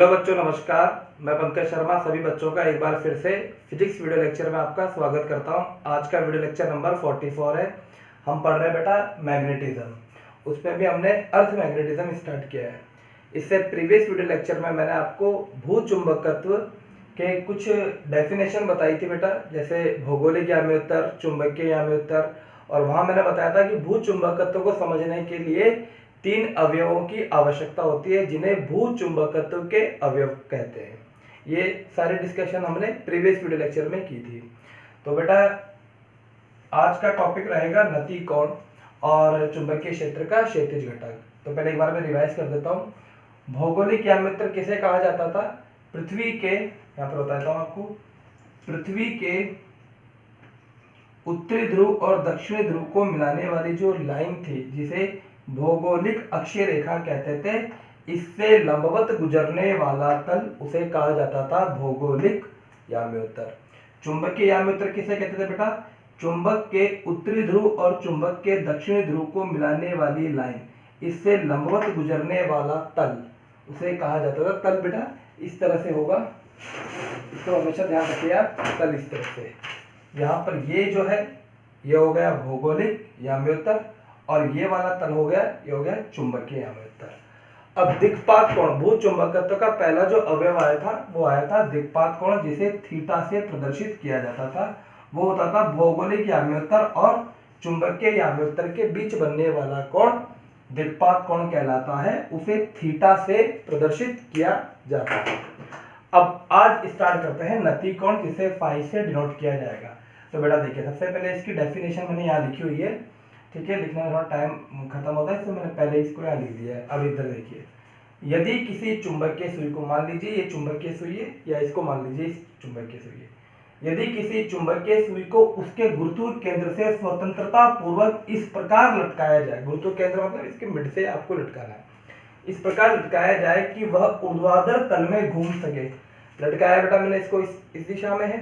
Hello बच्चों, नमस्कार। मैं पंकज शर्मा सभी बच्चों का एक बार फिर से फिजिक्स वीडियो लेक्चर में आपका स्वागत करता हूं। आज का वीडियो लेक्चर नंबर 44 है। हम पढ़ रहे हैं बेटा मैग्नेटिज्म। उसमें भी हमने अर्थ मैग्नेटिज्म स्टार्ट किया है। इससे प्रीवियस वीडियो लेक्चर में मैंने आपको भूचुंबकत्व के कुछ डेफिनेशन बताई थी बेटा, जैसे भौगोलिक याम्योत्तर, चुंबकीय याम्योत्तर। और वहां मैंने बताया था कि भूचुंबकत्व को समझने के लिए 3 अवयवों की आवश्यकता होती है, जिन्हें भूचुंबकत्व के अवयव कहते हैं। ये सारे डिस्कशन हमने प्रीवियस वीडियो लेक्चर में की थी। तो बेटा आज का टॉपिक रहेगा नति कोण और चुंबकीय क्षेत्र का क्षैतिज घटक। तो पहले एक बार मैं रिवाइज कर देता हूँ। भौगोलिक याम्योत्तर किसे कहा जाता था? पृथ्वी के, यहाँ पर बताता हूँ आपको, पृथ्वी के उत्तरी ध्रुव और दक्षिणी ध्रुव को मिलाने वाली जो लाइन थी, जिसे भौगोलिक अक्षीय रेखा कहते थे, इससे लंबवत गुजरने वाला तल उसे कहा जाता था भौगोलिक याम्योत्तर। चुंबकीय याम्योत्तर किसे कहते थे बेटा? चुंबक के उत्तरी ध्रुव और चुंबक के दक्षिणी ध्रुव को मिलाने वाली लाइन, इससे लंबवत गुजरने वाला तल उसे कहा जाता था। तल बेटा इस तरह से होगा, इसको हमेशा ध्यान रखिए आप। तल इस तरह से, यहाँ पर ये जो है ये हो गया भौगोलिक याम्योत्तर, और ये वाला तल हो गया, ये हो गया चुंबकीय याम्योत्तर। अब दिक्पात कोण, भूचुंबकत्व का पहला जो अवयव आया था वो आया था दिक्पात कोण, जिसे थीटा से प्रदर्शित किया जाता था। वो होता था भौगोलिक याम्योत्तर और चुंबकीय याम्योत्तर के बीच बनने वाला कोण दिक्पात कोण कहलाता है। उसे थीटा से प्रदर्शित किया जाता है। अब आज स्टार्ट करते हैं नति कोण, जिसे फाई से डिनोट किया जाएगा। तो बेटा देखिए, सबसे पहले इसकी डेफिनेशन मैंने यहाँ लिखी हुई है, ठीक है। लिखने में थोड़ा टाइम खत्म होता है, इसलिए मैंने पहले इसको यहाँ लिख दिया है। अब इधर देखिए, यदि किसी चुंबकीय सुई को, मान लीजिए ये चुंबकीय सुई है, या इसको मान लीजिए इस चुंबकीय सुई है, यदि किसी चुंबकीय सुई को उसके गुरुत्व केंद्र से स्वतंत्रता पूर्वक इस प्रकार लटकाया जाए, गुरुत्व केंद्र मतलब इसके मिड से आपको लटकाना है, इस प्रकार लटकाया जाए कि वह ऊर्ध्वाधर तल में घूम सके। लटकाया बेटा मैंने इसको इस दिशा में है,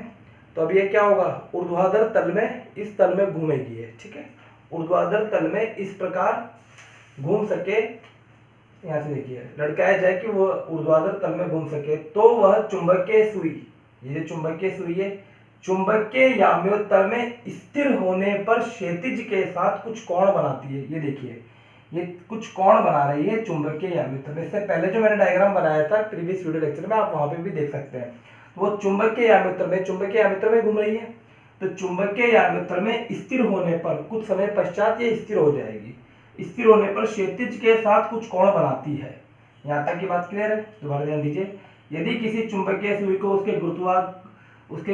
तो अब ये क्या होगा, ऊर्ध्वाधर तल में, इस तल में घूमेगी ये, ठीक है। ऊर्ध्वाधर तल में इस प्रकार घूम सके, यहाँ से देखिए, लटकाया जाए कि वह ऊर्ध्वाधर तल में घूम सके, तो वह चुंबकीय सुई, ये चुंबकीय सुई है, चुंबकीय याम्योत्तर में स्थिर होने पर क्षैतिज के साथ कुछ कोण बनाती है। ये देखिए, ये कुछ कोण बना रही है चुंबकीय याम्योत्तर में। इससे पहले जो मैंने डायग्राम बनाया था प्रीवियस वीडियो लेक्चर में, आप वहां पे भी देख सकते हैं। तो वो चुंबकीय याम्योत्तर में घूम रही है। तो चुंबकीय याम्योत्तर में स्थिर होने पर कुछ समय पश्चात ये स्थिर हो जाएगी। स्थिर होने पर क्षैतिज के साथ कुछ कोण बनाती है। यहाँ तक की बात क्लियर है? दोबारा ध्यान दीजिए। यदि किसी चुंबकीय सुई को उसके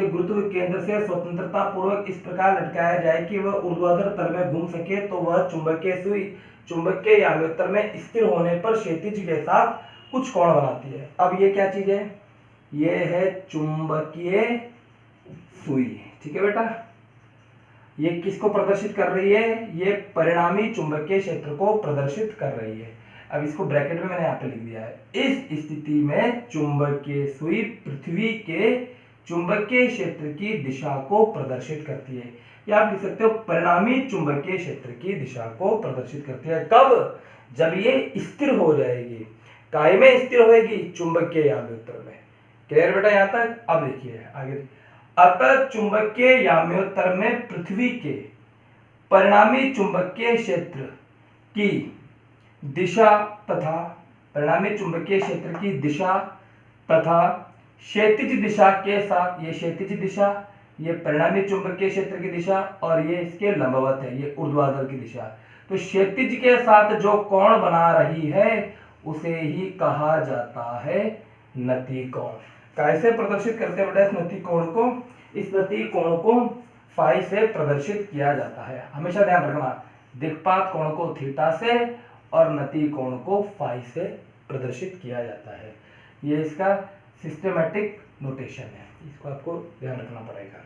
गुरुत्व केंद्र से स्वतंत्रता पूर्वक इस प्रकार लटकाया जाए कि वह ऊर्ध्वाधर तल में घूम सके, तो वह चुंबकीय सुई चुंबकीय याम्योत्तर में स्थिर होने पर क्षैतिज के साथ कुछ कोण बनाती है। अब ये क्या चीज है? ये है चुंबकीय सुई, ठीक है बेटा। ये किसको प्रदर्शित कर रही है? ये परिणामी चुंबकीय क्षेत्र को प्रदर्शित कर रही है। अब इसको ब्रैकेट में मैंने यहाँ पे लिख दिया है। इस स्थिति में चुंबकीय सुई पृथ्वी के चुंबकीय क्षेत्र की दिशा को प्रदर्शित करती है, या आप लिख सकते हो परिणामी चुंबकीय क्षेत्र की दिशा को प्रदर्शित करती है। कब? जब ये स्थिर हो जाएगी। काय में स्थिर होगी? चुंबकीय याम्योत्तर में। क्लियर बेटा यहाँ तक? अब देखिए आगे। अतः चुंबकीय याम्योत्तर में पृथ्वी के परिणामी चुंबकीय क्षेत्र की दिशा तथा क्षैतिज दिशा के साथ, ये क्षैतिज दिशा, ये परिणामी चुंबकीय क्षेत्र की दिशा, और ये इसके लंबवत है, ये ऊर्ध्वाधर की दिशा। तो क्षैतिज के साथ जो कोण बना रही है उसे ही कहा जाता है नति कोण। कैसे प्रदर्शित करते हैं बेटा इस नति कोण को? इस नति कोण को फाई से प्रदर्शित किया जाता है। हमेशा ध्यान रखना, दिक्पात कोण को थीटा से और नति कोण को फाई से प्रदर्शित किया जाता है। ये इसका सिस्टमैटिक नोटेशन है, इसको आपको ध्यान रखना पड़ेगा,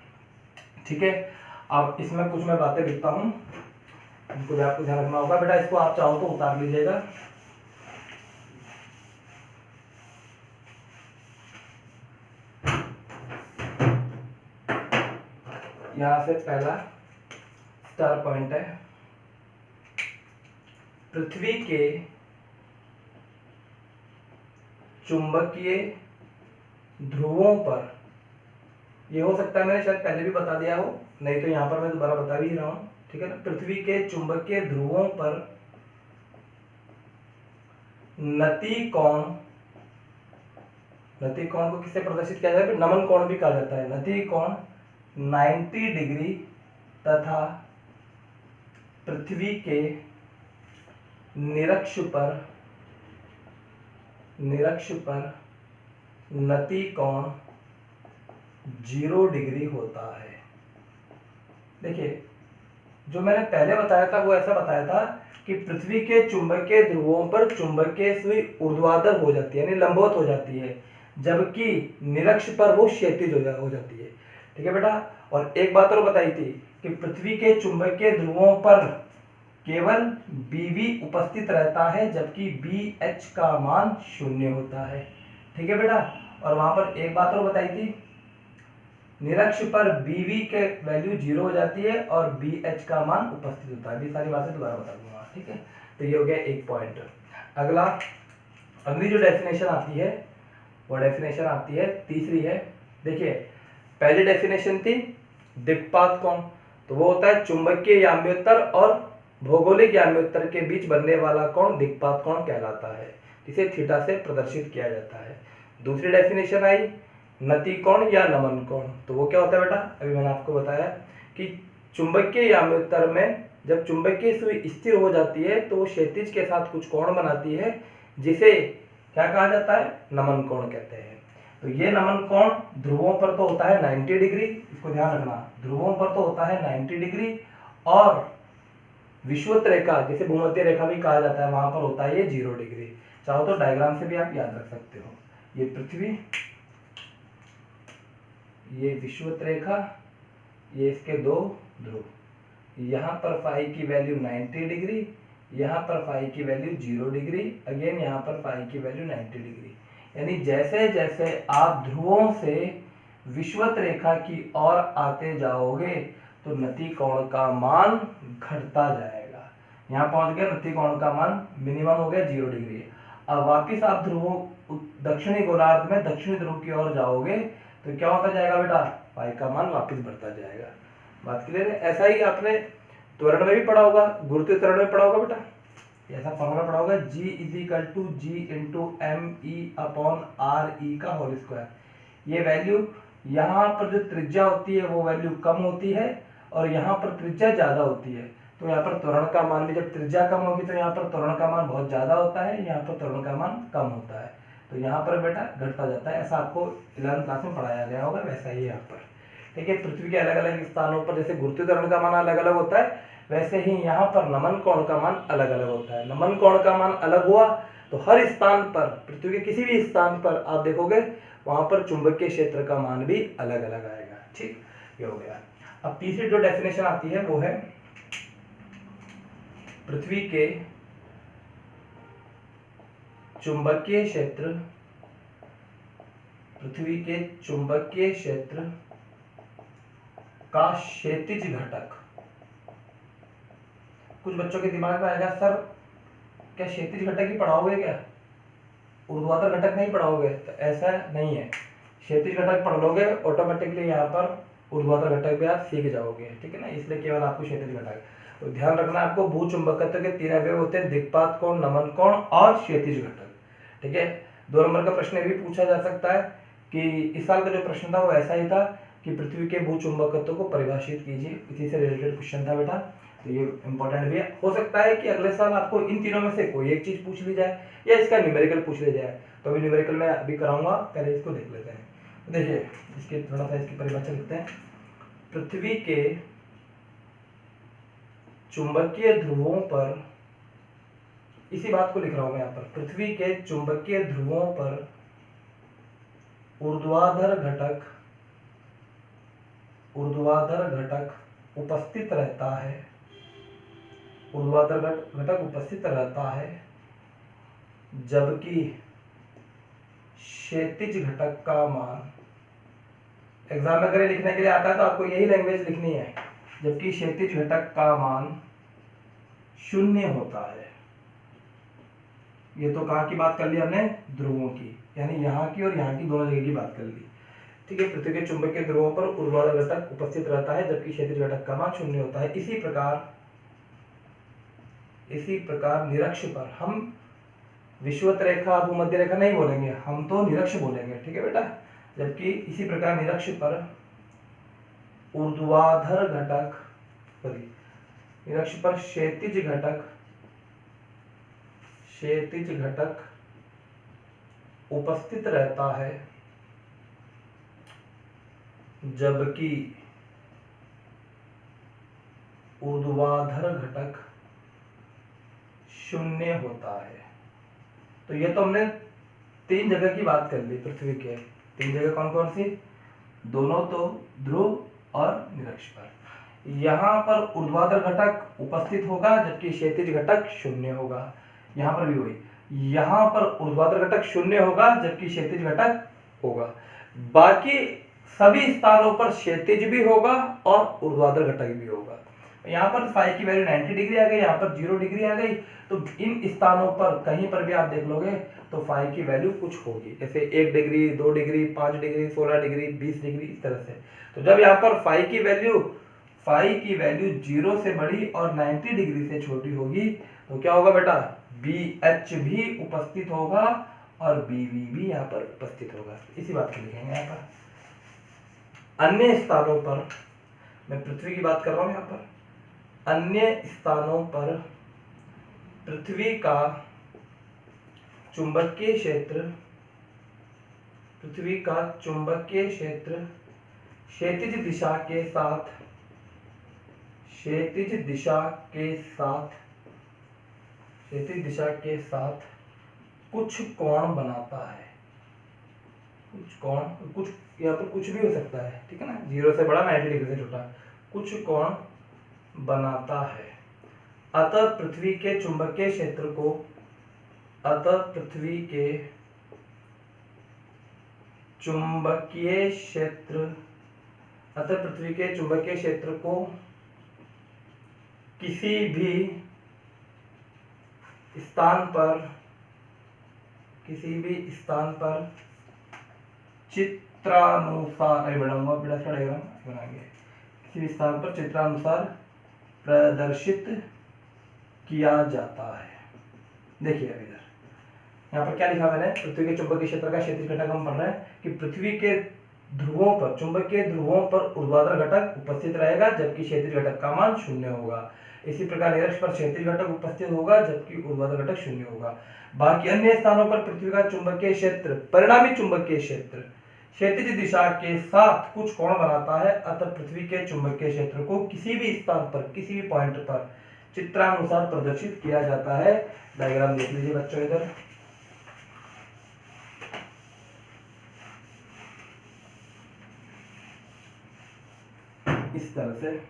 ठीक है। अब इसमें कुछ मैं बातें लिखता हूँ, इनको भी आपको ध्यान रखना होगा बेटा। इसको आप चाहो तो उतार लीजिएगा। यहां से पहला स्टार पॉइंट है, पृथ्वी के चुंबकीय ध्रुवों पर, ये हो सकता है मैंने शायद पहले भी बता दिया हो, नहीं तो यहां पर मैं दोबारा बता भी रहा हूं, ठीक है ना। पृथ्वी के चुंबकीय ध्रुवों पर नति कोण, नति कोण को किससे प्रदर्शित किया जाता है, नमन कोण भी कहा जाता है। नति कोण 90 डिग्री तथा पृथ्वी के निरक्ष पर नति कोण 0 डिग्री होता है। देखिए जो मैंने पहले बताया था वो ऐसा बताया था कि पृथ्वी के चुंबकीय ध्रुवों पर चुंबकीय सुई ऊर्ध्वाधर हो जाती है, यानी लंबवत हो जाती है, जबकि निरक्ष पर वो क्षैतिज हो जाती है। ठीक है बेटा। और एक बात और बताई थी कि पृथ्वी के चुंबकीय ध्रुवों पर केवल BV उपस्थित रहता है, जबकि BH का मान 0 होता है। ठीक है बेटा। और वहां पर एक बात और बताई थी, निरक्ष पर BV के वैल्यू 0 हो जाती है और BH का मान उपस्थित होता है। ये सारी बातें दोबारा बता दूंगा। ठीक है। तो ये हो गया एक पॉइंट। अगली जो डेफिनेशन आती है वो डेफिनेशन आती है तीसरी है। देखिए पहली डेफिनेशन थी दिक्पात कोण, तो वो होता है चुंबकीय याम्योत्तर और भौगोलिक याम्योत्तर के बीच बनने वाला कोण दिक्पात कोण कहलाता है, इसे थीटा से प्रदर्शित किया जाता है। दूसरी डेफिनेशन आई नति कोण या नमन कोण, तो वो क्या होता है बेटा, अभी मैंने आपको बताया कि चुंबकीय याम्योत्तर में जब चुंबकीय सुई स्थिर हो जाती है तो वो क्षैतिज के साथ कुछ कोण बनाती है, जिसे क्या कहा जाता है, नमन कोण कहते हैं। तो ये नमन कोण ध्रुवों पर तो होता है 90 डिग्री, इसको ध्यान रखना, ध्रुवों पर तो होता है 90 डिग्री, और विषुवत रेखा जिसे भूमध्य रेखा भी कहा जाता है वहां पर होता है ये 0 डिग्री। चाहो तो डायग्राम से भी आप याद रख सकते हो। ये पृथ्वी, ये विषुवत रेखा, ये इसके दो ध्रुव, यहाँ पर फाई की वैल्यू 90 डिग्री, यहाँ पर फाई की वैल्यू 0 डिग्री, अगेन यहाँ पर फाई की वैल्यू 90 डिग्री। यानी जैसे जैसे आप ध्रुवों से विषुवत रेखा की ओर आते जाओगे तो नति कोण का मान घटता जाएगा। यहाँ पहुंच गया, नति कोण का मान मिनिमम हो गया 0 डिग्री। अब वापिस आप ध्रुवों दक्षिणी गोलार्ध में दक्षिणी ध्रुव की ओर जाओगे तो क्या होता जाएगा बेटा, फाई का मान वापिस बढ़ता जाएगा। बात क्लियर है। ऐसा ही आपने त्वरण में भी पढ़ा होगा, गुरुत्वीय त्वरण में पढ़ा होगा बेटा, ऐसा फॉर्मूला पढ़ा होगा G = G × ME/RE का होल स्क्वायर। ये वैल्यू यहाँ पर जो त्रिज्या होती है वो वैल्यू कम होती है और यहाँ पर त्रिज्या ज्यादा होती है, तो यहाँ पर त्वरण का मान भी, जब त्रिज्या कम होगी तो यहाँ पर त्वरण का मान बहुत ज्यादा होता है, यहाँ पर त्वरण का मान कम होता है, तो यहाँ पर बेटा घटता जाता है। ऐसा आपको 11वीं क्लास में पढ़ाया गया होगा, वैसा ही यहाँ पर। ठीक है। पृथ्वी के अलग अलग स्थानों पर जैसे गुरुत्वीय त्वरण का मान अलग अलग होता है, वैसे ही यहाँ पर नमन कोण का मान अलग अलग होता है। नमन कोण का मान अलग हुआ तो हर स्थान पर, पृथ्वी के किसी भी स्थान पर आप देखोगे वहां पर चुंबकीय क्षेत्र का मान भी अलग अलग आएगा। ठीक, ये हो गया। अब तीसरी जो डेफिनेशन आती है वो है पृथ्वी के चुंबकीय क्षेत्र, पृथ्वी के चुंबकीय क्षेत्र का क्षैतिज घटक। कुछ बच्चों के दिमाग में आएगा सर क्या क्षैतिज घटक ही पढ़ाओगे क्या, ऊर्ध्वाधर घटक नहीं पढ़ाओगे? तो ऐसा नहीं है, क्षैतिज घटक पढ़ लोगे ऑटोमेटिकली यहाँ पर ऊर्ध्वाधर घटक भी आप सीख जाओगे। ठीक है ना, इसलिए केवल आपको क्षैतिज घटक तो ध्यान रखना। आपको भूचुंबकत्व के 3 अवयव होते हैं, दिक्पात कोण, नमन कोण और क्षैतिज घटक। ठीक है। 2 नंबर का प्रश्न भी पूछा जा सकता है कि इस साल का जो प्रश्न था वो ऐसा ही था कि पृथ्वी के भूचुंबकत्व को परिभाषित कीजिए, इसी से रिलेटेड क्वेश्चन था बेटा, तो ये इंपॉर्टेंट भी है। हो सकता है कि अगले साल आपको इन तीनों में से कोई एक चीज पूछ ली जाए या इसका न्यूमेरिकल पूछ लिया जाए, तो अभी न्यूमेरिकल में अभी कराऊंगा, पहले इसको देख लेते हैं। तो देखिए इसके थोड़ा सा इसकी परिभाषा लिखते हैं। पृथ्वी के चुंबकीय ध्रुवों पर, इसी बात को लिख रहा हूं मैं यहाँ पर, पृथ्वी के चुंबकीय ध्रुवों पर ऊर्ध्वाधर घटक उपस्थित रहता है, ऊर्ध्वाधर घटक उपस्थित रहता है, जबकि क्षैतिज घटक का मान, एग्जाम में अगर लिखने के लिए आता है तो आपको यही लैंग्वेज लिखनी है, जबकि क्षैतिज घटक का मान 0 होता है। ये तो कहाँ की बात कर ली हमने, ध्रुवों की, यानी यहाँ की और यहाँ की दोनों जगह की बात कर ली। ठीक है, पृथ्वी के चुंबकीय ध्रुवों पर ऊर्ध्वाधर घटक उपस्थित रहता है जबकि क्षैतिज घटक का मान 0 होता है। इसी प्रकार निरक्ष पर हम विषुवत रेखा भूमध्य रेखा नहीं बोलेंगे, हम तो निरक्ष बोलेंगे। ठीक है बेटा, जबकि इसी प्रकार निरक्ष पर ऊर्ध्वाधर घटक, निरक्ष पर क्षैतिज घटक उपस्थित रहता है जबकि ऊर्ध्वाधर घटक 0 होता है। तो ये तो हमने 3 जगह की बात कर ली पृथ्वी के। 3 जगह कौन कौन सी, दोनों तो ध्रुव और निरक्ष पर। यहाँ पर ऊर्ध्वाधर घटक उपस्थित होगा जबकि क्षैतिज घटक 0 होगा। यहाँ पर भी वही, यहाँ पर ऊर्ध्वाधर घटक 0 होगा जबकि क्षैतिज घटक होगा। बाकी सभी स्थानों पर क्षैतिज भी होगा और ऊर्ध्वाधर घटक भी होगा। यहाँ पर फाई की वैल्यू 90 डिग्री आ गई, यहाँ पर 0 डिग्री आ गई। तो इन स्थानों पर कहीं पर भी आप देख लोगे तो फाई की वैल्यू कुछ होगी, जैसे 1 degree, 2 degree, 5 degree, 16 degree, 20 degree, इस तरह से। तो जब यहाँ पर फाई की वैल्यू 0 से बड़ी और 90 डिग्री से छोटी होगी तो क्या होगा बेटा, BH भी उपस्थित होगा और BV भी यहाँ पर उपस्थित होगा। इसी बात को लिखेंगे यहाँ पर। अन्य स्थानों पर, मैं पृथ्वी की बात कर रहा हूँ यहाँ पर, अन्य स्थानों पर पृथ्वी का चुंबकीय क्षेत्र क्षैतिज दिशा के साथ कुछ कोण बनाता है। कुछ यहाँ पर कुछ भी हो सकता है, ठीक है ना, 0 से बड़ा, 90 डिग्री से छोटा, कुछ कोण बनाता है। अतः पृथ्वी के चुंबकीय क्षेत्र को किसी भी स्थान पर चित्रानुसार प्रदर्शित किया जाता है। देखिए अब इधर यहाँ पर क्या लिखा मैंने, पृथ्वी के चुंबकीय क्षेत्र का क्षैतिज घटक हम पढ़ रहे हैं कि पृथ्वी के ध्रुवों पर, चुंबकीय ध्रुवों पर ऊर्ध्वाधर घटक उपस्थित रहेगा जबकि क्षैतिज घटक का मान 0 होगा। इसी प्रकार निरक्ष पर क्षैतिज घटक उपस्थित होगा जबकि ऊर्ध्वाधर घटक 0 होगा। बाकी अन्य स्थानों पर पृथ्वी का चुंबकीय क्षेत्र, परिणामी चुंबकीय क्षेत्र क्षैतिज दिशा के साथ कुछ कोण बनाता है। अतः पृथ्वी के चुंबकीय क्षेत्र को किसी भी स्थान पर, किसी भी पॉइंट पर चित्रानुसार प्रदर्शित किया जाता है। डायग्राम देख लीजिए बच्चों इधर। इस तरह से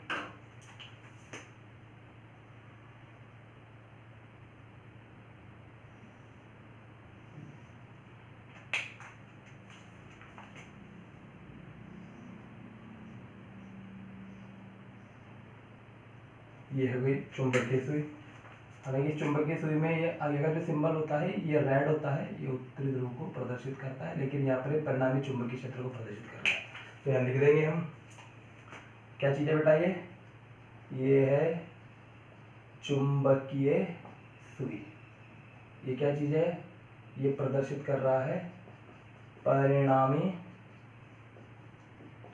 ये हो गई चुंबकीय सुई। हालांकि चुंबकीय सुई में ये आगे का जो सिंबल होता है ये रेड होता है, ये उत्तरी ध्रुव को प्रदर्शित करता है, लेकिन यहाँ पर परिणामी चुंबकीय क्षेत्र को प्रदर्शित करता है। तो यहाँ लिख देंगे हम, क्या चीज़ है बेटा, ये है चुंबकीय सुई। ये क्या चीज़ है, ये प्रदर्शित कर रहा है परिणामी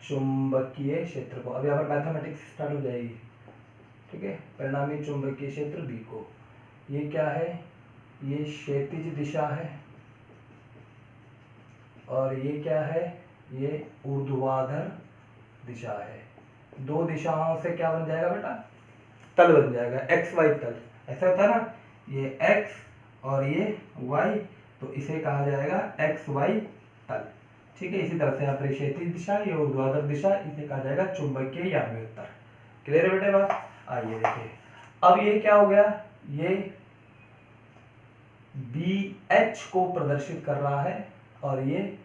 चुंबकीय क्षेत्र को। अब यहाँ पर मैथमेटिक्स स्टार्ट हो जाएगी, ठीक है। परिणामी चुंबकीय क्षेत्र बी को, ये क्या है, ये क्षैतिज दिशा है और ये क्या है, ये ऊर्ध्वाधर दिशा है। दो दिशाओं से क्या बन जाएगा बेटा, तल बन जाएगा, एक्स वाई तल। ऐसा होता है ना, ये एक्स और ये वाई, तो इसे कहा जाएगा एक्स वाई तल, ठीक है। इसी तरह से यहाँ पर क्षैतिज दिशा, ये ऊर्ध्वाधर दिशा, इसे कहा जाएगा चुंबकीय यामी उत्तर। क्लियर है बेटे बात। आइए देखिए, अब ये क्या हो गया, ये BH को प्रदर्शित कर रहा है और ये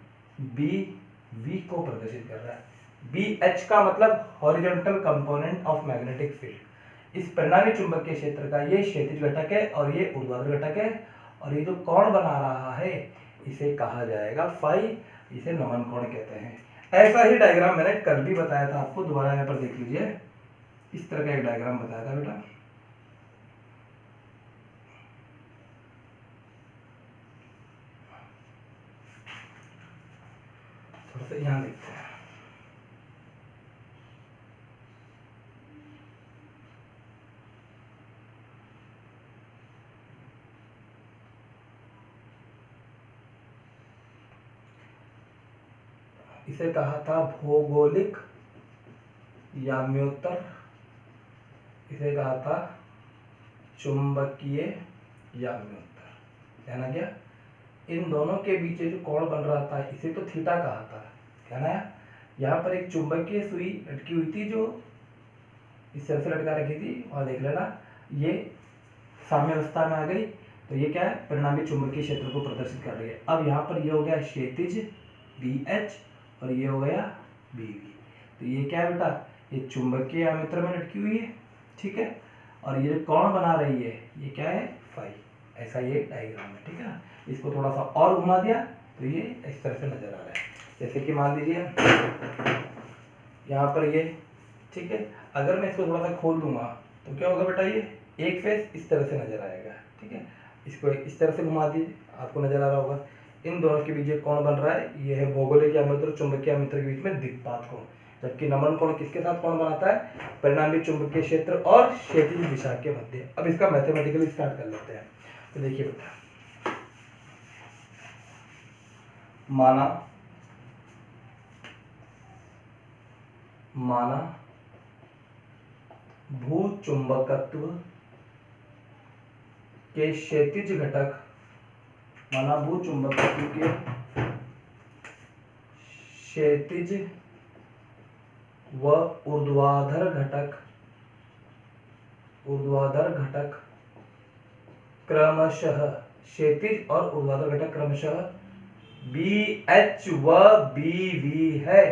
BV को प्रदर्शित कर रहा है। BH का मतलब horizontal component of magnetic field. इस परिणामी चुंबकीय क्षेत्र का ये क्षैतिज घटक है और ये ऊर्ध्वाधर घटक है, और ये जो कोण बना रहा है इसे कहा जाएगा फाई, इसे नमन कोण कहते हैं। ऐसा ही डायग्राम मैंने कल भी बताया था आपको, दोबारा यहाँ पर देख लीजिए। इस तरह का एक डायग्राम बताया था बेटा, थोड़ा सा यहाँ देखते हैं। इसे कहा था भौगोलिक याम्योत्तर, इसे कहा था चुंबकीय याम्योत्तर, कहना क्या? इन दोनों के बीच जो कोण बन रहा था इसे तो थीटा कहा था, कहना है। यहाँ पर एक चुंबकीय सुई लटकी हुई थी जो इस तरह से लटका रखी थी, और देख लेना ये साम्यावस्था में आ गई, तो ये क्या है? परिणामी चुंबकीय क्षेत्र को प्रदर्शित कर रही है। अब यहाँ पर ये हो गया क्षैतिज BH और ये हो गया BV, तो ये क्या है बेटा? ये चुंबकीय याम्योत्तर में लटकी हुई है, ठीक है, और ये कोण बना रही है ये क्या है? फाई। ऐसा ये डायग्राम है, ठीक है ना। इसको थोड़ा सा और घुमा दिया तो ये इस तरह से नजर आ रहा है। जैसे कि मान लीजिए यहाँ पर ये, ठीक है, अगर मैं इसको थोड़ा सा खोल दूंगा तो क्या होगा बेटा? ये एक फेस इस तरह से नजर आएगा, ठीक है। इसको इस तरह से घुमा दीजिए, आपको नजर आ रहा होगा। इन दोनों के बीच कौन बन रहा है? ये है भौगोलिक याम्योत्तर चुंबकीय याम्योत्तर के बीच में दिक्पात कोण, जबकि नमन कोण किसके साथ कौन बनाता है? परिणामी चुंबकीय क्षेत्र और क्षैतिज दिशा के मध्य। अब इसका मैथमेटिकली स्टार्ट कर लेते हैं। तो देखिए बेटा, माना भूचुंबकत्व के क्षैतिज घटक, माना भूचुंबकत्व के क्षैतिज व ऊर्ध्वाधर घटक क्रमशः, क्षैतिज और ऊर्ध्वाधर घटक क्रमशः BH व BV है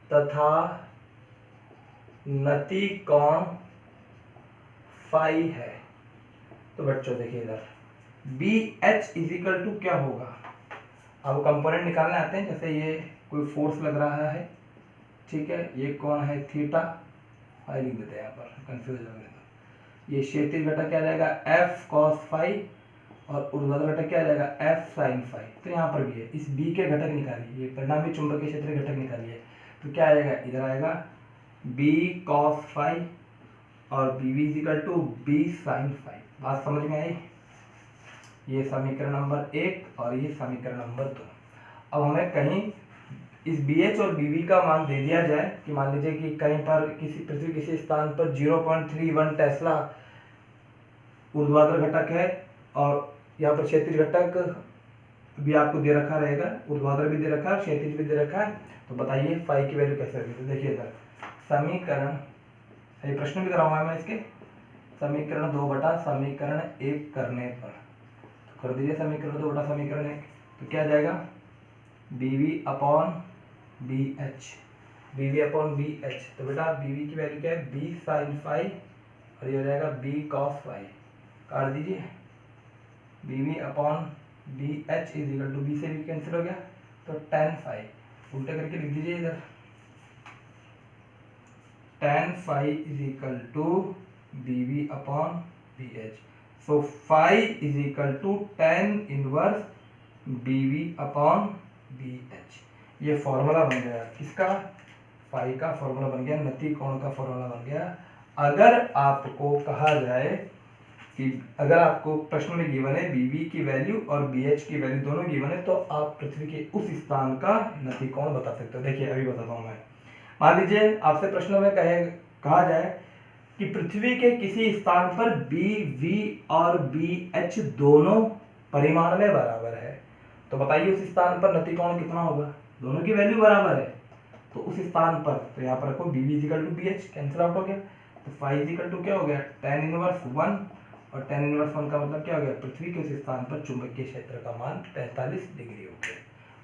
तथा नति कोण फाई है। तो बच्चों देखिए इधर BH इजिकल टू क्या होगा? अब कंपोनेंट निकालने आते हैं। जैसे ये कोई फोर्स लग रहा है, ठीक है, ये कोण है थीटा, फाई लिख देते हैं यहाँ पर, कंफ्यूज हो गया। ये क्षैतिज घटक क्या आ जाएगा? F cos फाई, और ऊर्ध्वाधर घटक क्या आ जाएगा? F sin phi. तो यहाँ पर भी है, इस B के घटक निकालिए, ये परिणामी चुंबकीय क्षेत्र के घटक निकालिए, तो क्या आ जाएगा? इधर आएगा B cos फाई और BV is equal to B sin phi. बात समझ में आई? ये समीकरण नंबर 1 और ये समीकरण नंबर 2। अब हमें कहीं इस BH और BV का मान दे दिया जाए कि मान लीजिए कि कहीं पर पृथ्वी किसी स्थान पर 0.31 टेस्ला ऊर्ध्वाधर घटक है, और यहाँ पर क्षैतिज घटक भी आपको दे रखा रहेगा, ऊर्ध्वाधर भी दे रखा है, क्षैतिज भी दे रखा है। तो बताइए फाई की वैल्यू कैसे होगी? तो देखिए इधर समीकरण, सही प्रश्न भी कराऊंगा मैं इसके, समीकरण 2 बटा समीकरण 1 करने पर, तो कर दीजिए समीकरण 2 बटा समीकरण 1, तो क्या आ जाएगा? BV upon BH, BV upon BH। तो बेटा BV की वैल्यू क्या है? B sin फाई, और ये हो जाएगा B cos फाई, काट दीजिए। BV upon BH is equal to, B से B कैंसिल हो गया, तो tan फाई, उल्टे करके लिख दीजिए इधर, tan phi is equal to BV upon BH। So phi is equal to tan inverse BV upon BH। ये फॉर्मूला बन गया किसका? फाई का फॉर्मूला बन गया, नति कोण का फॉर्मूला बन गया। अगर आपको कहा जाए कि अगर आपको प्रश्न में गिवन है BV की वैल्यू और BH की वैल्यू दोनों गिवन है, तो आप पृथ्वी के उस स्थान का नति कोण बता सकते हो। देखिए अभी बताता हूँ मैं। मान लीजिए आपसे प्रश्न में कहा जाए कि पृथ्वी के किसी स्थान पर BV और BH दोनों परिमाण में बराबर है, तो बताइए उस स्थान पर नति कोण कितना होगा? दोनों की वैल्यू बराबर है, तो उस स्थान पर, तो यहाँ पर रखो BV is equal to BH, cancel out हो गया, तो फाई इजिकल टू क्या हो गया? tan इनवर्स 1, और tan इनवर्स 1 का मतलब क्या हो गया? पृथ्वी के उस स्थान पर चुंबकीय क्षेत्र का मान 45 डिग्री हो गया।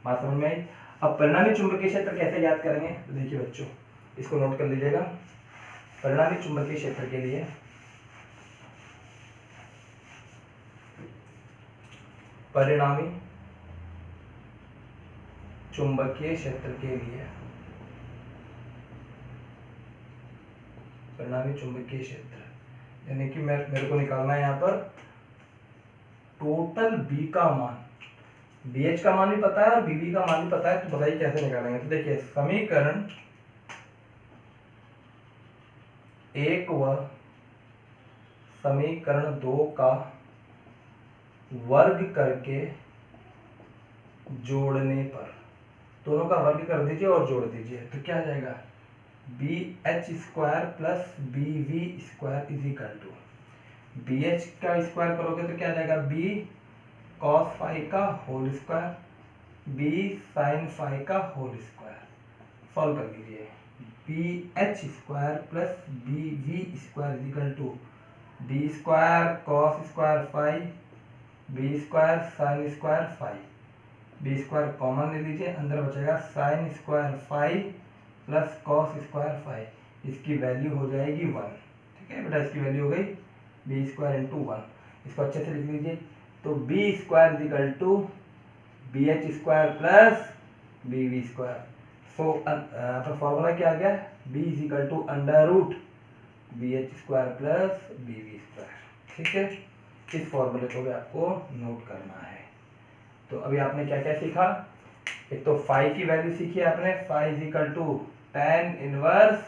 बात समझ में आई? अब परिणामी चुंबकीय क्षेत्र कैसे ज्ञात करेंगे? तो देखिए बच्चों, इसको नोट कर लीजिएगा। परिणामी चुंबकीय क्षेत्र के लिए परिणामी चुंबकीय क्षेत्र के लिए, परिणामी चुंबकीय क्षेत्र यानी कि मेरे को निकालना है यहाँ पर टोटल बी का मान, बी एच का मान भी पता है और बीबी का मान भी पता है, तो बताइए कैसे निकालेंगे। तो देखिए समीकरण 1 व समीकरण 2 का वर्ग करके जोड़ने पर, दोनों का वर्ग कर दीजिए और जोड़ दीजिए, तो क्या आ जाएगा B H square plus B V square is equal to, B H का स्क्वायर करोगे तो क्या आ जाएगा बी कॉस फाई का whole square, B sine phi का होल स्क्वायर। सॉल्व कर लीजिए, B H square plus B V square is equal to B square cos square phi, B square sine square phi, B square common ले लीजिए, अंदर बचेगा sine square phi plus cos square phi, इसकी value हो जाएगी 1। ठीक है बेटा, इसकी वैल्यू हो गई बी स्क्वायर इंटू 1, इसको अच्छे से लिख लीजिए। तो B square is equal to B H square plus B V square. So आपका फॉर्मूला क्या आ गया, B is equal to under root B H square plus B V square. ठीक है, इस फॉर्मूले को भी आपको नोट करना है। तो अभी आपने क्या क्या सीखा, एक तो फाई की वैल्यू सीखी आपने, phi is equal to tan inverse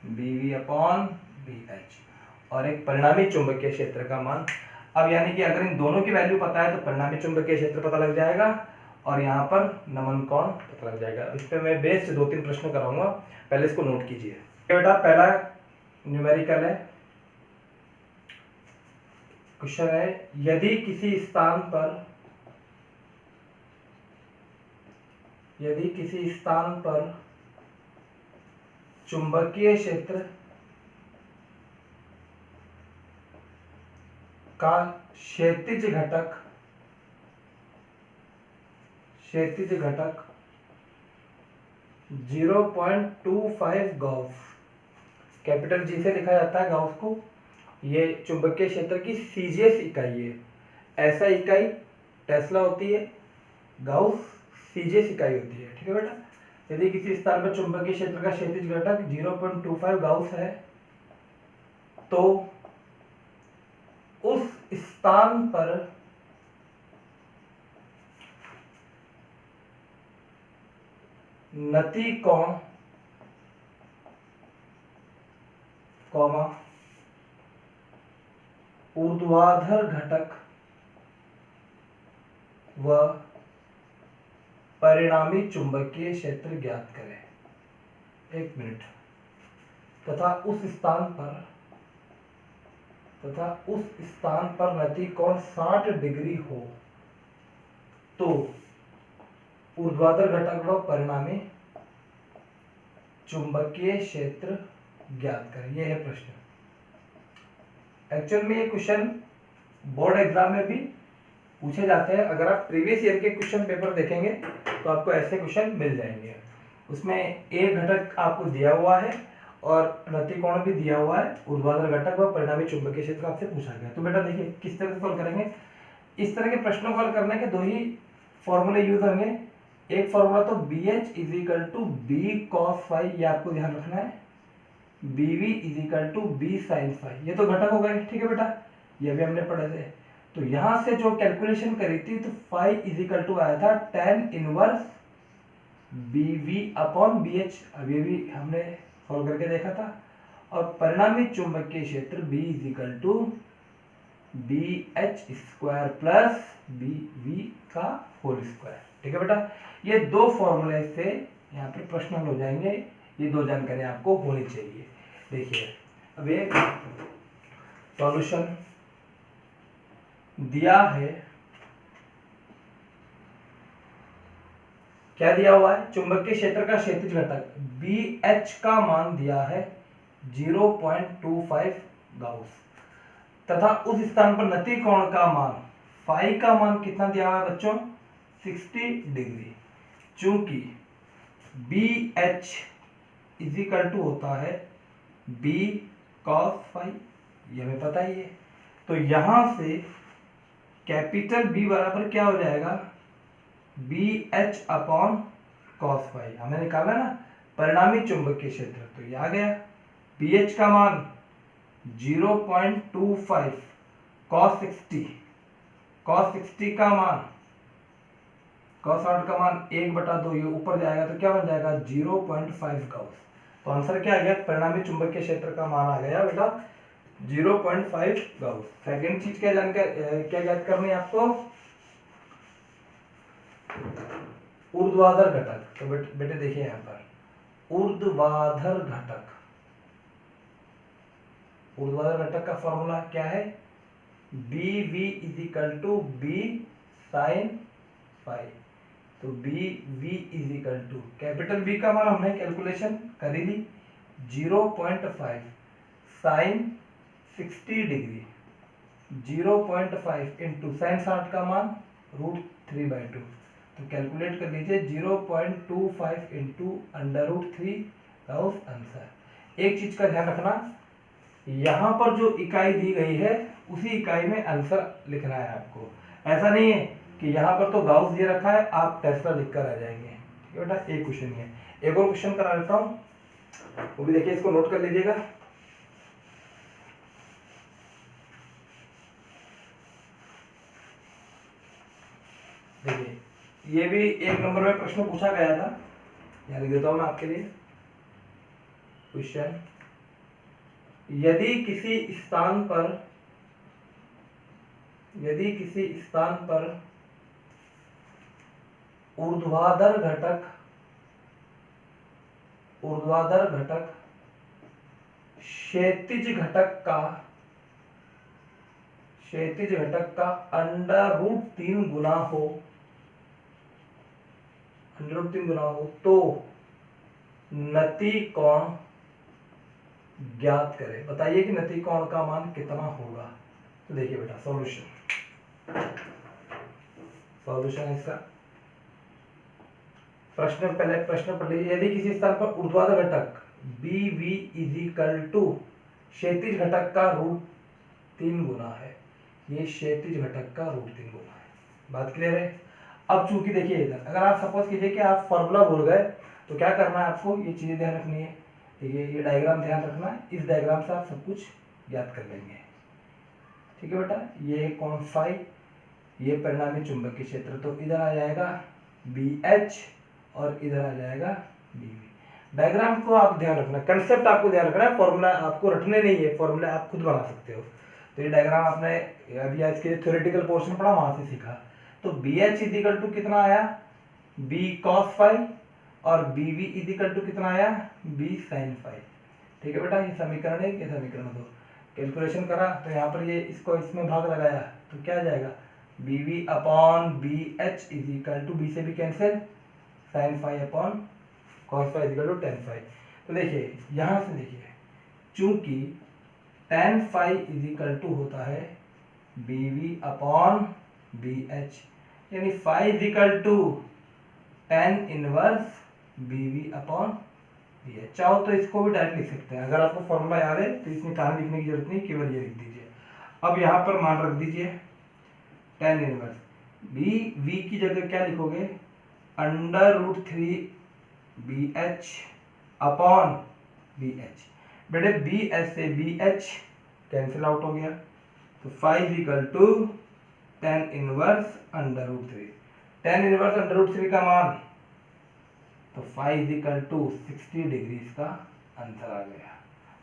B V upon B H, और एक परिणामी चुंबकीय क्षेत्र का मान। अब यानी कि अगर इन दोनों की वैल्यू पता है तो परिणामी चुंबकीय क्षेत्र पता लग जाएगा और यहाँ पर नमन कोण पता लग जाएगा। इस पे मैं बेस्ड 2-3 प्रश्न कराऊंगा, पहले इसको नोट कीजिए। बेटा पहला न्यूमेरिकल है, क्वेश्चन है यदि किसी स्थान पर चुंबकीय क्षेत्र का क्षैतिज घटक 0.25 गाउस, कैपिटल जी से लिखा जाता है गाउस को, ये चुंबकीय क्षेत्र की सीजीएस इकाई है। ऐसा इकाई टेस्ला होती है, गाउस सीजीएस इकाई होती है। ठीक है बेटा, यदि किसी स्थान पर चुंबकीय क्षेत्र का क्षैतिज घटक 0.25 गाउस है तो उस स्थान पर नति कोण कॉमा ऊर्ध्वाधर घटक व परिणामी चुंबकीय क्षेत्र ज्ञात करें। 1 मिनट। तथा उस स्थान पर नति कोण 60 डिग्री हो तो ऊर्ध्वाधर घटक व परिणामी चुंबकीय क्षेत्र ज्ञात करें। यह है प्रश्न। एक्चुअल में ये क्वेश्चन बोर्ड एग्जाम में भी पूछे जाते हैं। अगर आप प्रीवियस ईयर के क्वेश्चन पेपर देखेंगे तो आपको ऐसे क्वेश्चन मिल जाएंगे। उसमें एक घटक आपको दिया हुआ है और नतिकोण भी दिया हुआ है, ऊर्ध्वाधर घटक व परिणामी चुंबकीय क्षेत्र आपसे पूछा गया। तो बेटा देखिए किस तरह से सॉल्व करेंगे। इस तरह के प्रश्नों को हल करने के 2 ही फॉर्मूले यूज होंगे। एक फॉर्मूला तो B H is equal to B cos phi, ये आपको ध्यान रखना है, B V is equal to B sine phi, ये तो घटक हो गए। ठीक है बेटा, ये भी हमने पढ़े थे। तो यहां से जो कैलकुलेशन करी थी तो फाई इज इक्वल टू आया था tan inverse B V upon B H, अभी भी हमने सॉल्व करके देखा था। और परिणामी चुंबकीय क्षेत्र B is equal to B H square plus B V का होल स्क्वायर। ठीक है बेटा, ये 2 फॉर्मूले से यहाँ पे प्रश्न हल हो जाएंगे। ये 2 जानकारी आपको होनी चाहिए। देखिए अब ये सॉल्यूशन दिया है, क्या दिया हुआ है, चुंबकीय क्षेत्र का क्षैतिज घटक बी एच का मान दिया है 0.25 गाउस तथा उस स्थान पर नति कोण का मान फाई का मान कितना दिया हुआ है बच्चों, 60 डिग्री। चूंकि B H is equal to होता है बी कॉस फाई, ये हमें पता ही है। तो यहां से कैपिटल बी बराबर क्या हो जाएगा, B H upon cos phi. हमें निकाला ना परिणामी चुंबकीय क्षेत्र, तो ये आ गया। बी एच का मान 0.25 कॉस 60, कॉस 60 का मान, कॉस 60 का मान 1/2, ये ऊपर जाएगा तो क्या बन जाएगा 0.5 गाउस। तो आंसर क्या आ गया, परिणामी चुंबकीय क्षेत्र का मान आ गया बेटा 0.5 गाउस। सेकंड चीज क्या जानकर क्या याद करनी है आपको, ऊर्ध्वाधर घटक। तो बेटे देखिए यहाँ पर ऊर्ध्वाधर घटक, ऊर्ध्वाधर घटक का फॉर्मूला क्या है, B V is equal to B sine phi. तो B V is equal to capital B का मान हमने कैलकुलेशन करी ली 0.5 साइन 60 डिग्री, 0.5 इंटू साइन 60 का मान √3/2। तो कैलकुलेट कर लीजिए 0.25 इंटू √3 गाउस आंसर। एक चीज का ध्यान रखना, यहाँ पर जो इकाई दी गई है उसी इकाई में आंसर लिखना है आपको। ऐसा नहीं है कि यहाँ पर तो गाउस दे रखा है आप टेस्ला लिखकर आ जाएंगे। ठीक है बेटा, एक क्वेश्चन ही है। एक और क्वेश्चन करा लेता हूँ, वो भी देखिए, इसको नोट कर लीजिएगा। देखिए ये भी 1 नंबर में प्रश्न पूछा गया था, यहाँ लिख देता हूँ मैं आपके लिए क्वेश्चन। यदि किसी स्थान पर ऊर्ध्वाधर घटक क्षैतिज घटक का √3 गुना हो, तो नति कोण ज्ञात करें। बताइए कि नति कोण का मान कितना होगा। तो देखिए बेटा सॉल्यूशन इसका पहले प्रश्न पढ़ लीजिए। यदि किसी स्थान पर ऊर्ध्वाधर घटक B V is equal to क्षैतिज घटक का √3 गुना है, ये क्षैतिज घटक का √3 गुना है। बात क्लियर है। अब चूंकि देखिए इधर अगर आप सपोज कीजिए कि आप फॉर्मूला भूल गए तो क्या करना है आपको, ये चीजें ध्यान रखनी है। ये डायग्राम ध्यान रखना है, इस डायग्राम से आप सब कुछ याद कर लेंगे। ठीक है बेटा, ये कौन फाई, ये परिणामी चुंबकीय क्षेत्र, तो इधर आ जाएगा बी एच और इधर आ जाएगा बी वी। डायग्राम को आप ध्यान रखना, कंसेप्ट आपको ध्यान रखना है, फॉर्मूला आपको रटने नहीं है, फॉर्मूला आप खुद बना सकते हो। तो ये डायग्राम आपने अभी इसके थ्योरेटिकल पोर्शन पढ़ा वहां से सीखा। तो B H is equal to कितना आया, बी कॉस फाई, और B V is equal to कितना आया, बी साइन फाई। ठीक है बेटा, ये समीकरण 1, ये समीकरण 2 कैलकुलेशन करा तो यहाँ पर ये इसको इसमें भाग लगाया तो क्या आ जाएगा, B V upon B H is equal to, B से भी cancel, sine phi upon cos phi is equal to tan phi. तो देखिए यहाँ से देखिए, चूंकि tan phi is equal to होता है B V upon B H, यानी phi is equal to tan inverse B V upon B H. चाहो तो इसको भी डायरेक्ट लिख सकते हैं, अगर आपको फॉर्मूला याद है तो इसमें कहां लिखने की जरूरत नहीं, केवल ये लिख दीजिए। अब यहाँ पर मान रख दीजिए टेन इनवर्स बी वी की जगह क्या लिखोगे, √3 B H upon B H. बेटे बी एच से बी एच कैंसिल आउट हो गया, तो phi equal to tan inverse √3। Tan inverse √3 का मान, तो फाइव इक्वल टू 60 डिग्री का आंसर आ गया।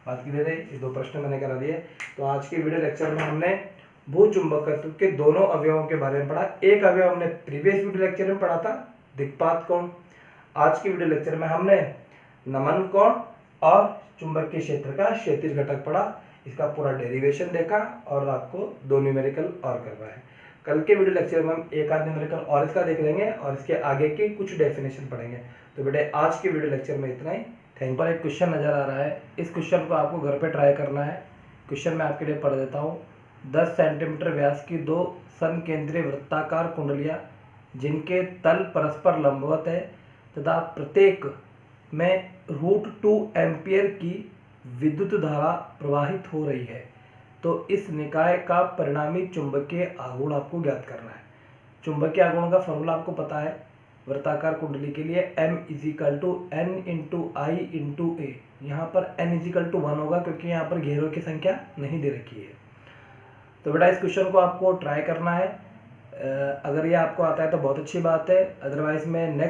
बात क्लियर है, ये दो प्रश्न मैंने करा दिए। तो आज के वीडियो लेक्चर में हमने भूचुंबकत्व के दोनों अवयवों के बारे में पढ़ा। एक अवयव हमने प्रीवियस वीडियो लेक्चर में पढ़ा था, दिक्पात कोण। आज के वीडियो लेक्चर में हमने नमन कोण और चुंबकीय क्षेत्र का क्षैतिज घटक पढ़ा। इसका पूरा डेरिवेशन देखा और आपको दो न्यूमेरिकल और करवाए। कल के वीडियो लेक्चर में हम एक आध न्यूमेरिकल और इसका देख लेंगे और इसके आगे के कुछ डेफिनेशन पढ़ेंगे। तो बेटे आज के वीडियो लेक्चर में इतना ही। थैंक। पर एक क्वेश्चन नजर आ रहा है, इस क्वेश्चन को आपको घर पे ट्राई करना है। क्वेश्चन मैं आपके लिए पढ़ देता हूँ। 10 सेंटीमीटर व्यास की दो समकेंद्रीय वृत्ताकार कुंडलियाँ जिनके तल परस्पर लंबवत है तथा प्रत्येक में √2 एम्पियर की विद्युत धारा प्रवाहित हो रही है, तो इस निकाय का परिणामी चुंबकीय आघूर्ण आपको ज्ञात करना है। चुंबकीय आघूर्ण का फॉर्मूला आपको पता है वृत्ताकार कुंडली के लिए m = n × I × a। यहाँ पर n = 1 होगा क्योंकि यहाँ पर घेरों की संख्या नहीं दे रखी है। तो बेटा इस क्वेश्चन को आपको ट्राई करना है। अगर ये आपको आता है तो बहुत अच्छी बात है, अदरवाइज मैं नेक्स्ट